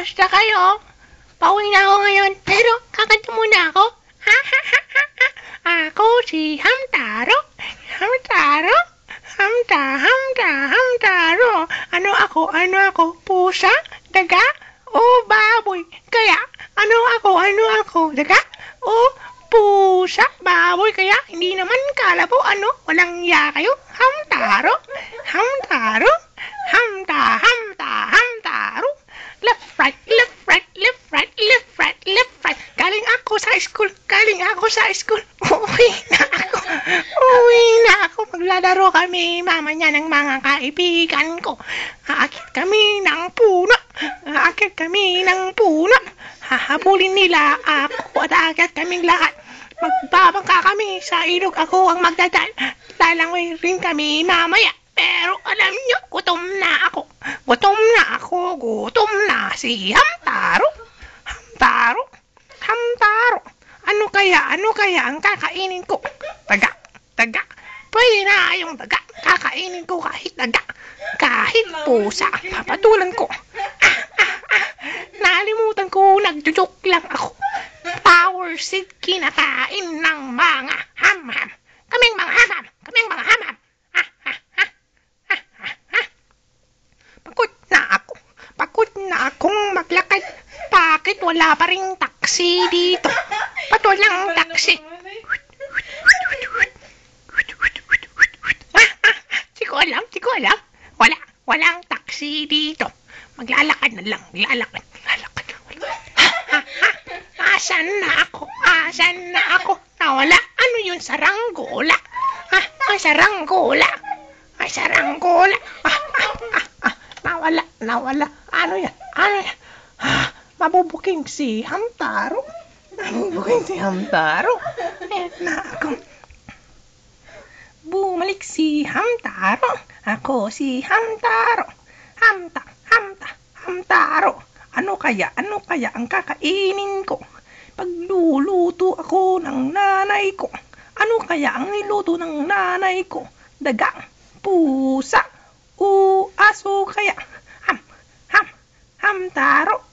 Kamusta kayo? Pauwi na ako ngayon, pero kakanta muna ako. Ako si Hamtaro. Hamtaro? Hamtaro. Ano ako? Pusa? Daga? O baboy? Kaya, ano ako? Daga? O pusa? Baboy? Kaya, hindi naman kalabo, walang iya kayo? Hamtaro? Hamtaro? Hamtaro. Left, right. Galing ako sa school. Uwi na ako. Maglalaro kami mamaya ng mga kaibigan ko. Aakit kami ng puno. Hahabulin nila ako at aakyat kaming lahat. Magbabangka kami sa ilog. Ako ang magdadal. Lalangoy rin kami mamaya. Pero alam nyo, gutom na ako. Gutom na si Hamtaro. Ano kaya ang kakainin ko? Daga. Pwede na yung daga. Kakainin ko kahit daga. Kahit pusa. Papatulan ko. Nalimutan ko, nagjojoke lang ako. Power seed kinakain ng mga ham-ham. Kaming mga ham-ham. Pagod na akong maglakad. Bakit wala pa ring taxi dito? Ba't walang taxi? Di ko alam. Walang taxi dito. Maglalakad na lang. Asan na ako? Nawala. Ano yun? Saranggola. Saranggola. Nawala. Ano yan? Mabubuking si Hamtaro. Na ako. Bumalik si Hamtaro. Ako si Hamtaro. Hamtaro. Ano kaya ang kakainin ko? Pagluluto ako ng nanay ko. Ano kaya ang niluto ng nanay ko? Daga, pusa, aso kaya? Hamtaro.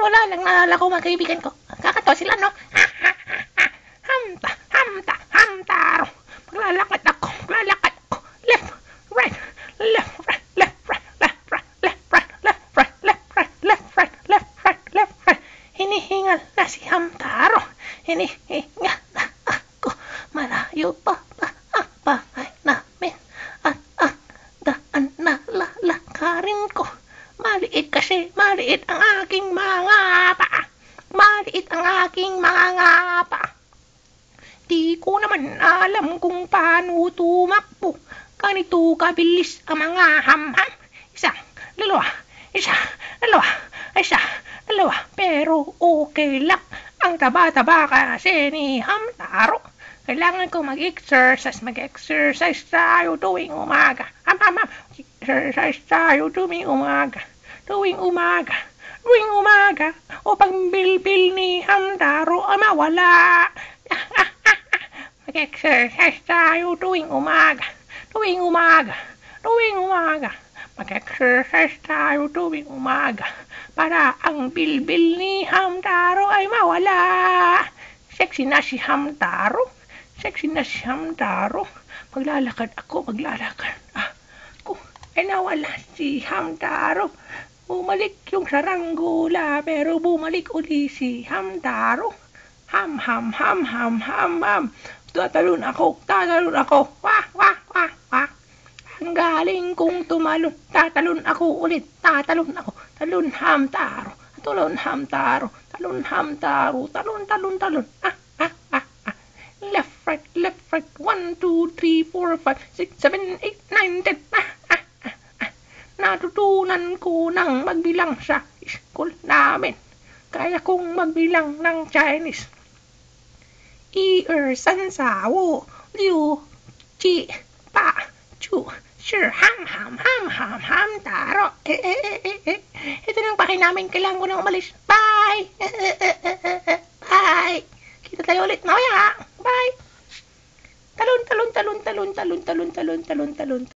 Wala lang naalala ko mga kaibigan ko. Kakatawa sila, no? Hamtaro. Maglalakad ako. Left, right. Hinihingal na si Hamtaro. Hinihingal na ako. Malayo pa ang bahay namin. At ang daan na lalakarin ko. Maliit ang aking mga paa. Di ko naman alam kung paano tumakbo. Ganito kabilis ang mga ham-ham. Isa, dalawa. Pero okay lang. Ang taba-taba kasi ni Hamtaro. Kailangan ko mag-exercise tayo tuwing umaga. Exercise tayo tuwing umaga. O pagbilbil ni Hamtaro ay mawala. Mag-exercise tayo tuwing umaga. Mag-exercise tayo tuwing umaga. Para ang bilbil ni Hamtaro ay mawala. Sexy na si Hamtaro. Maglalakad ako. Ay nawala si Hamtaro. Bumalik yung saranggola, pero bumalik uli si Hamtaro. Ham. Tatalon ako. Wah. Ang galing kong tumalon. Tatalon ako ulit. Talon Hamtaro. Talon. Left, right. 1, 2, 3, 4, 5, 6, 7, 8, 9, 10. Natutunan ko nang magbilang sa school namin. Kaya kong magbilang ng Chinese. 1, 2, 3, 4, 5, 6, 7, 8, 9, 10. Pa, chu, sure, Hamtaro. Ito nang pakin namin. Kailangan ko nang umalis. Bye. Kita Punta tayo ulit mamaya ha. Bye! Talon, talon, talon, talon, talon, talon, talon, talon, talon, talon.